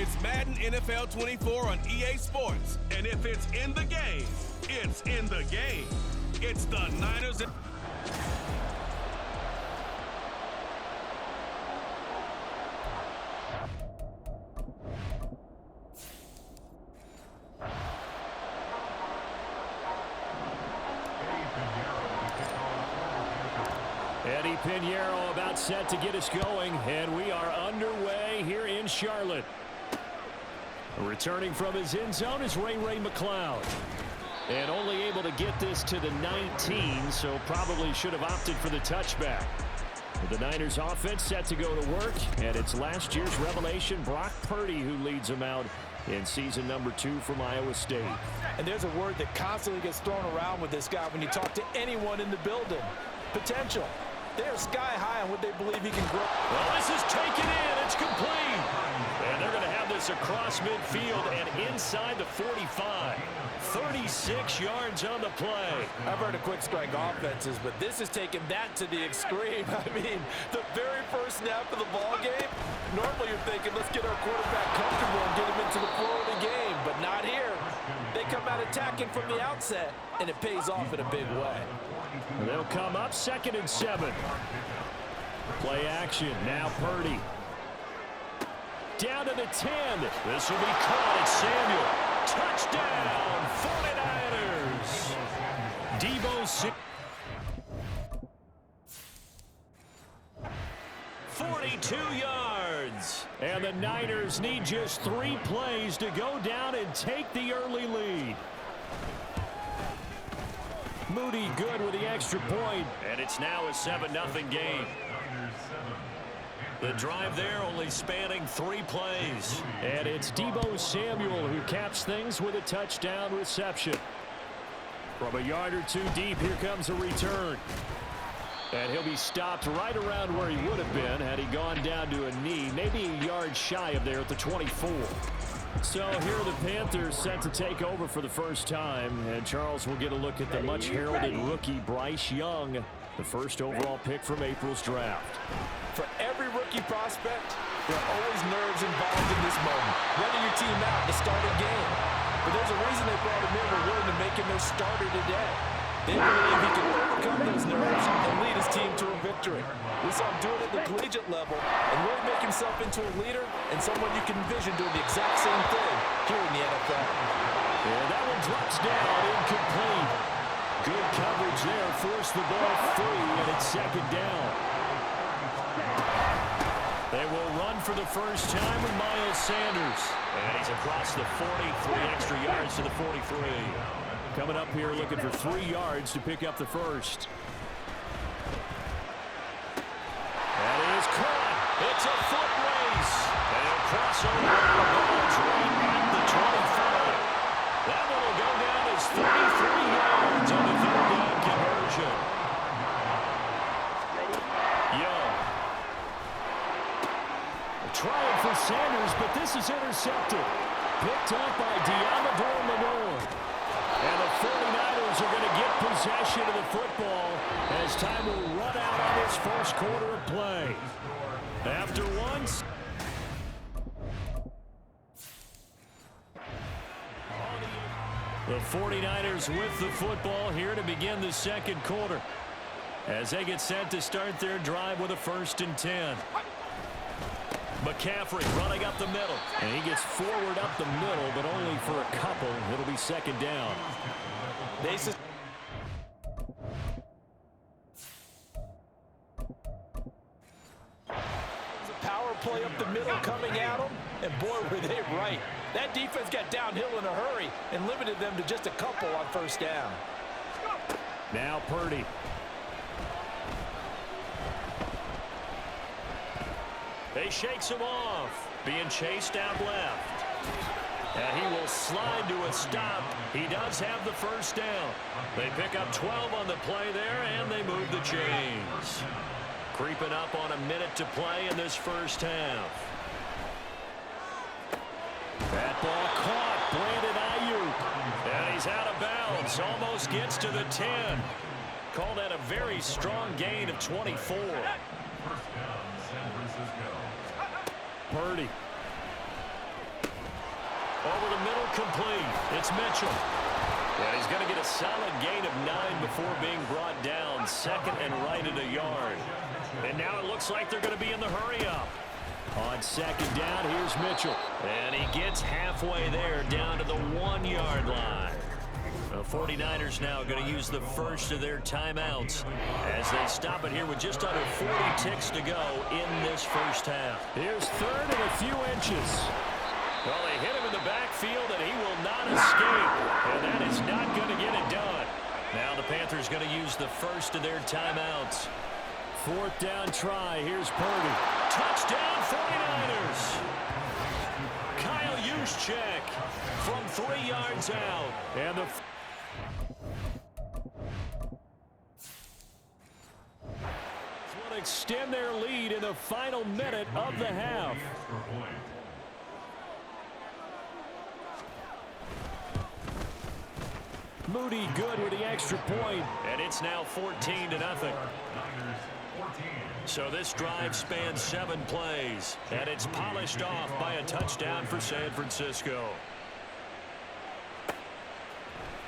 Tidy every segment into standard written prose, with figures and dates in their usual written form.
It's Madden NFL 24 on EA Sports. And if it's in the game, it's in the game. It's the Niners. Eddie Pinheiro about set to get us going, and we are underway here in Charlotte. Returning from his end zone is Ray McCloud. And only able to get this to the 19, so probably should have opted for the touchback. The Niners offense set to go to work, and it's last year's revelation, Brock Purdy, who leads them out in season number 2 from Iowa State. And there's a word that constantly gets thrown around with this guy when you talk to anyone in the building. Potential. They're sky high on what they believe he can grow. Well, this is taken in. It's complete. And they're going to have this across midfield and inside the 45. 36 yards on the play. I've heard of quick strike offenses, but this is taking that to the extreme. I mean, the very first snap of the ball game, normally you're thinking, let's get our quarterback comfortable and get him into the flow of the game, but not here. They come out attacking from the outset, and it pays off in a big way. They'll come up 2nd and 7. Play action. Now Purdy. Down to the 10. This will be caught. It's Samuel. Touchdown, 49ers. Debo 42 yards. And the Niners need just 3 plays to go down and take the early lead. Moody good with the extra point, and it's now a 7-0 game. The drive there only spanning 3 plays. And it's Debo Samuel who caps things with a touchdown reception. From a yard or 2 deep, here comes a return. And he'll be stopped right around where he would have been had he gone down to a knee, maybe a yard shy of there at the 24. So here are the Panthers set to take over for the first time. And Charles will get a look at the much-heralded rookie Bryce Young, the first overall pick from April's draft. For every rookie prospect, there are always nerves involved in this moment. Running your team out to start a game. But there's a reason they brought him in. We're willing to make him their starter today. They believe he can overcome those nerves and lead his team to a victory. We saw him do it at the collegiate level and really make himself into a leader and someone you can envision doing the exact same thing here in the NFL. And that one drops down, incomplete. Good coverage there, forced the ball free, and it's 2nd down. They will run for the first time with Miles Sanders. And he's across the 43 extra yards to the 43. Coming up here looking for 3 yards to pick up the first. That is caught. It's a foot race. And a crossover out of bounds right at the 25. That one will go down as 33 yards on the 3rd down conversion. Young. Trying for Sanders, but this is intercepted. Picked up by Diamador Lenore. And the 49ers are going to get possession of the football as time will run out on this first quarter of play. After once. The 49ers with the football here to begin the second quarter as they get set to start their drive with a 1st and 10. McCaffrey running up the middle. And he gets forward up the middle, but only for a couple. It'll be 2nd down. Power play up the middle coming at them, and boy, were they right. That defense got downhill in a hurry and limited them to just a couple on 1st down. Now Purdy. They shakes him off. Being chased out left. And he will slide to a stop. He does have the 1st down. They pick up 12 on the play there, and they move the chains. Creeping up on a minute to play in this first half. That ball caught. Brandon Ayuk. And he's out of bounds. Almost gets to the 10. Call that a very strong gain of 24. Purdy. Over the middle, complete. It's Mitchell. And he's going to get a solid gain of 9 before being brought down. Second and right at a yard. And now it looks like they're going to be in the hurry-up. On second down, here's Mitchell. And he gets halfway there, down to the 1-yard line. The 49ers now going to use the first of their timeouts as they stop it here with just under 40 ticks to go in this first half. Here's third and a few inches. Well, they hit him in the backfield, and he will not escape. And that is not going to get it done. Now the Panthers going to use the first of their timeouts. Fourth down try. Here's Purdy. Touchdown 49ers. Kyle Juszczyk from 3 yards out. And the will extend their lead in the final minute of the half. Moody good with the extra point, and it's now 14-0. So this drive spans 7 plays, and it's polished off by a touchdown for San Francisco.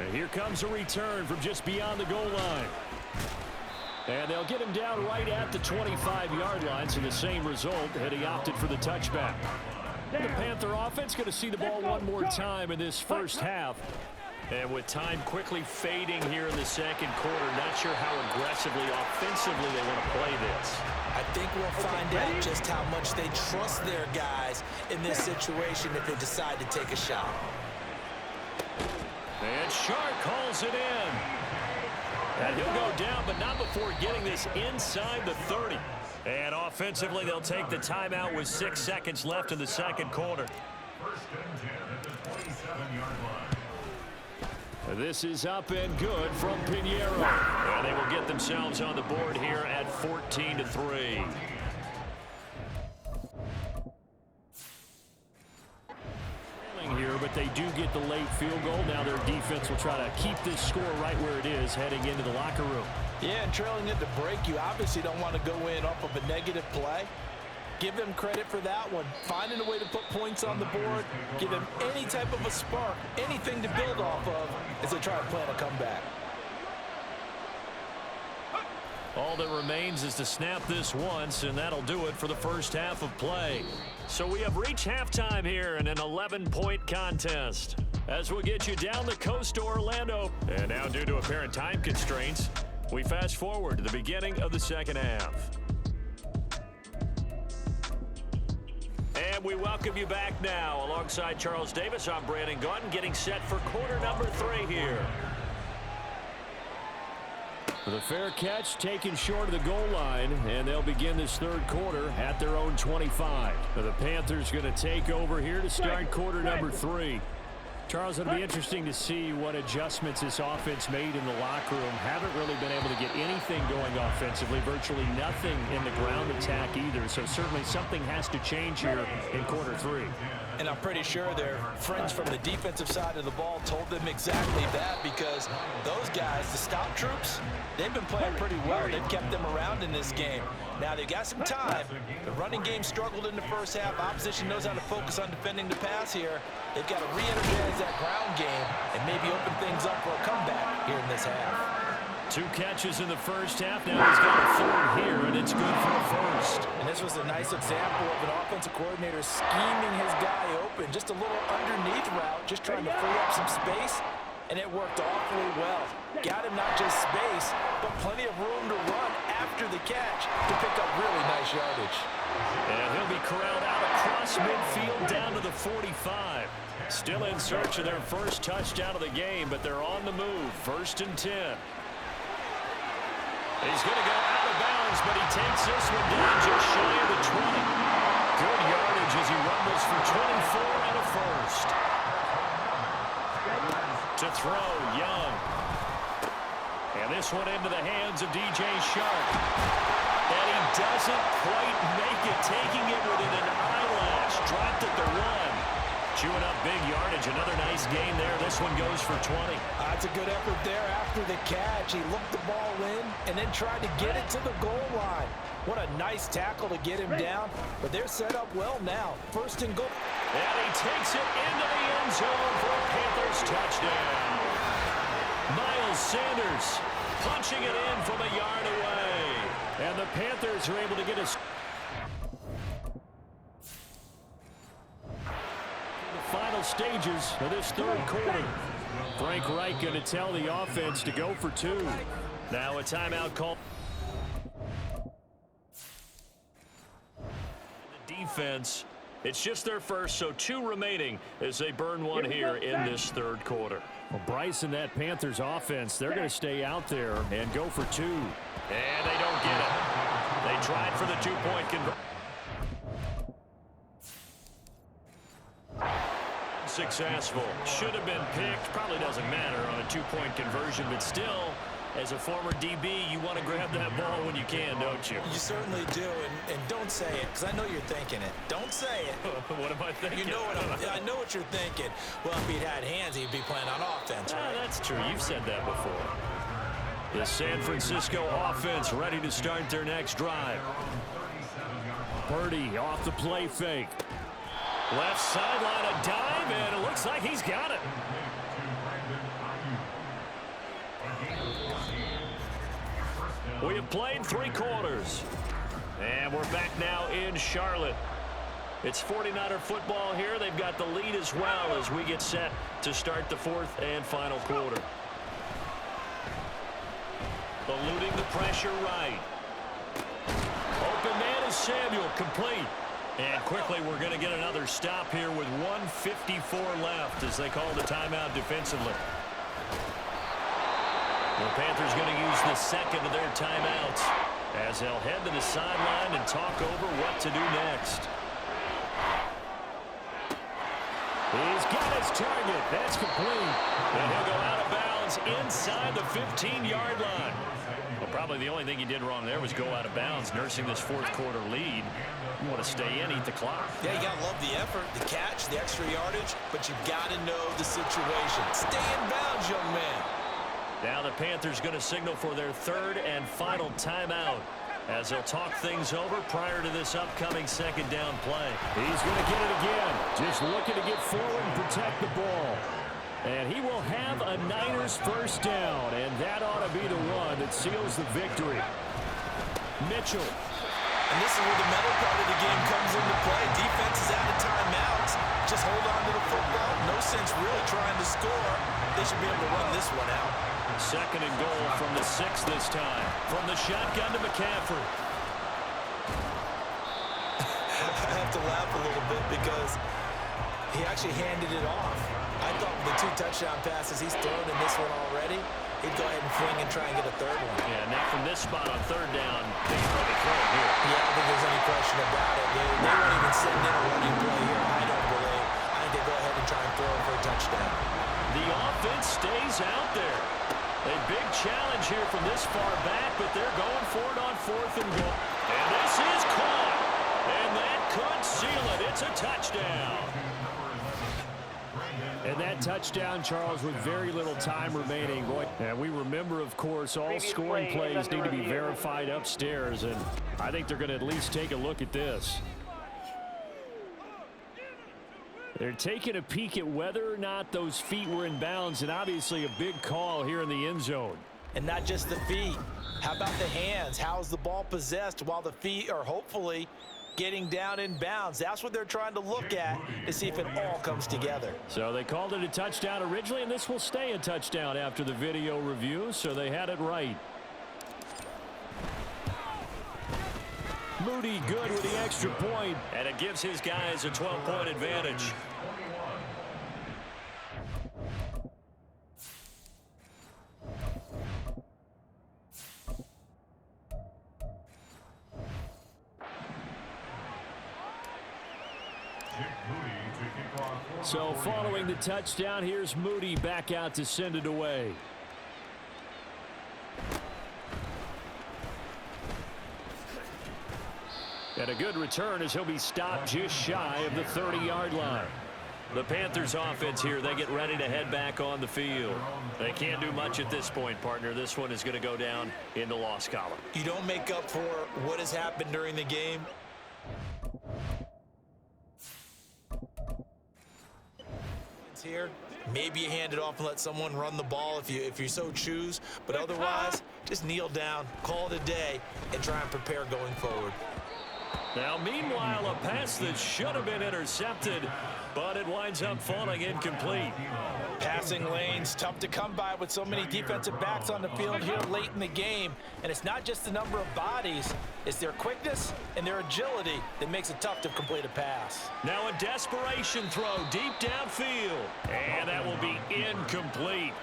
And here comes a return from just beyond the goal line. And they'll get him down right at the 25-yard line, so the same result had he opted for the touchback. The Panther offense going to see the ball one more time in this first half. And with time quickly fading here in the second quarter, not sure how aggressively, offensively they want to play this. I think we'll find out just how much they trust their guys in this situation if they decide to take a shot. And Shark calls it in. And he'll go down, but not before getting this inside the 30. And offensively, they'll take the timeout with 6 seconds left in the second quarter. First and 10 at the 27-yard line. This is up and good from Pinheiro. And they will get themselves on the board here at 14-3. Here, but they do get the late field goal. Now their defense will try to keep this score right where it is heading into the locker room. Yeah, and trailing at the break, you obviously don't want to go in off of a negative play. Give them credit for that one. Finding a way to put points on the board, give them any type of a spark, anything to build off of as they try to plan a comeback. All that remains is to snap this once, and that'll do it for the first half of play. So we have reached halftime here in an 11-point contest. As we'll get you down the coast to Orlando. And now, due to apparent time constraints, we fast forward to the beginning of the second half. And we welcome you back now. Alongside Charles Davis, I'm Brandon Gaudin, getting set for quarter number 3 here. The fair catch taken short of the goal line, and they'll begin this third quarter at their own 25. The Panthers going to take over here to start quarter number 3. Charles, it'll be interesting to see what adjustments this offense made in the locker room. Haven't really been able to get anything going offensively, virtually nothing in the ground attack either. So certainly something has to change here in quarter 3. And I'm pretty sure their friends from the defensive side of the ball told them exactly that, because those guys, the stop troops, they've been playing pretty well. They've kept them around in this game. Now they've got some time. The running game struggled in the first half. Opposition knows how to focus on defending the pass here. They've got to re-energize that ground game and maybe open things up for a comeback here in this half. 2 catches in the first half. Now he's got a third here, and it's good for a first. And this was a nice example of an offensive coordinator scheming his guy open. Just a little underneath route, just trying to free up some space, and it worked awfully well. Got him not just space, but plenty of room to run after the catch to pick up really nice yardage. And he'll be corralled out across midfield down to the 45. Still in search of their first touchdown of the game, but they're on the move. 1st and 10. He's going to go out of bounds, but he takes this one down just shy of the 20. Good yardage as he rumbles for 24 and a first. To throw, Young. And this one into the hands of DJ Shark. And he doesn't quite make it, taking it within an eyelash. Dropped at the 1. Chewing up big yardage. Another nice gain there. This one goes for 20. That's a good effort there after the catch. He looked the ball in and then tried to get it to the goal line. What a nice tackle to get him down. But they're set up well now. First and goal. And he takes it into the end zone for a Panthers touchdown. Miles Sanders punching it in from a yard away. And the Panthers are able to get a... Final stages of this third quarter. Frank Reich going to tell the offense to go for two. Now a timeout call. The defense, it's just their first, so 2 remaining as they burn one here in this third quarter. Well, Bryce and that Panthers offense, they're going to stay out there and go for 2. And they don't get it. They tried for the 2-point conversion. Successful. Should have been picked. Probably doesn't matter on a 2-point conversion, but still, as a former DB, you want to grab that ball when you can, don't you? You certainly do, and don't say it, because I know you're thinking it. Don't say it. What am I thinking? You know what I know what you're thinking. Well, if he'd had hands, he'd be playing on offense, right? That's true. You've said that before. The San Francisco offense ready to start their next drive. Purdy off the play fake. Left sideline, a dive, and it looks like he's got it. We have played 3 quarters. And we're back now in Charlotte. It's 49er football here. They've got the lead as well as we get set to start the 4th and final quarter. Eluding the pressure right. Open man is Samuel, complete. And quickly we're going to get another stop here with 1:54 left as they call the timeout defensively. The Panthers going to use the second of their timeouts as they'll head to the sideline and talk over what to do next. He's got his target. That's complete. And he'll go out of bounds inside the 15-yard line. Well, probably the only thing he did wrong there was go out of bounds, nursing this 4th quarter lead. You want to stay in, eat the clock. Yeah, you got to love the effort, the catch, the extra yardage, but you've got to know the situation. Stay in bounds, young man. Now the Panthers going to signal for their 3rd and final timeout as they'll talk things over prior to this upcoming 2nd down play. He's going to get it again. Just looking to get forward and protect the ball. And he will have a Niners first down, and that ought to be the one that seals the victory. Mitchell. And this is where the mental part of the game comes into play. Defense is out of timeouts. Just hold on to the football. No sense really trying to score. They should be able to run this one out. 2nd and goal from the 6 this time. From the shotgun to McCaffrey. I have to laugh a little bit because he actually handed it off. I thought with the 2 touchdown passes he's thrown in this one already, he'd go ahead and fling and try and get a 3rd one. Yeah, now from this spot on 3rd down, they can probably throw it here. Yeah, I don't think there's any question about it. They won't even send in a running play here, I don't believe. I think they go ahead and try and throw it for a touchdown. The offense stays out there. A big challenge here from this far back, but they're going for it on 4th and goal. And this is caught. And that could seal it. It's a touchdown. And that touchdown, Charles, with very little time remaining. Boy, and we remember, of course, all scoring plays need to be verified upstairs, and I think they're going to at least take a look at this. They're taking a peek at whether or not those feet were in bounds, and obviously a big call here in the end zone. And not just the feet. How about the hands? How's the ball possessed while the feet are hopefully getting down in bounds? That's what they're trying to look at to see if it all comes together. So they called it a touchdown originally, and this will stay a touchdown after the video review, so they had it right. Moody good with the extra point, and it gives his guys a 12-point advantage. So following the touchdown, here's Moody back out to send it away. And a good return as he'll be stopped just shy of the 30-yard line. The Panthers offense here, they get ready to head back on the field. They can't do much at this point, partner. This one is going to go down in the loss column. You don't make up for what has happened during the game. Here, maybe you hand it off and let someone run the ball if you so choose, but otherwise, just kneel down, call it a day, and try and prepare going forward. Now, meanwhile, a pass that should have been intercepted, but it winds up falling incomplete. Passing lanes, tough to come by with so many defensive backs on the field here late in the game. And it's not just the number of bodies, it's their quickness and their agility that makes it tough to complete a pass. Now a desperation throw deep downfield, and that will be incomplete.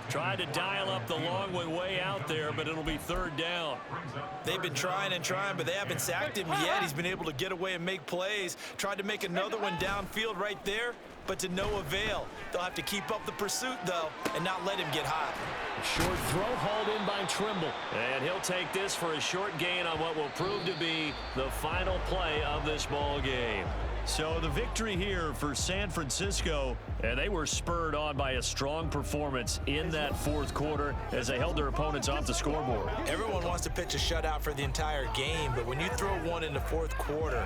Tried to dial up the long way out there, but it'll be third down. They've been trying and trying, but they haven't sacked him yet. He's been able to get away and make plays. Tried to make another one downfield right there, but to no avail. They'll have to keep up the pursuit, though, and not let him get hot. Short throw hauled in by Trimble. And he'll take this for a short gain on what will prove to be the final play of this ball game. So the victory here for San Francisco, and they were spurred on by a strong performance in that fourth quarter as they held their opponents off the scoreboard. Everyone wants to pitch a shutout for the entire game, but when you throw one in the fourth quarter,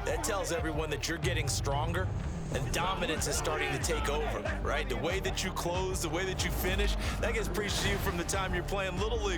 that tells everyone that you're getting stronger and dominance is starting to take over, right? The way that you close, the way that you finish, that gets preached to you from the time you're playing Little League.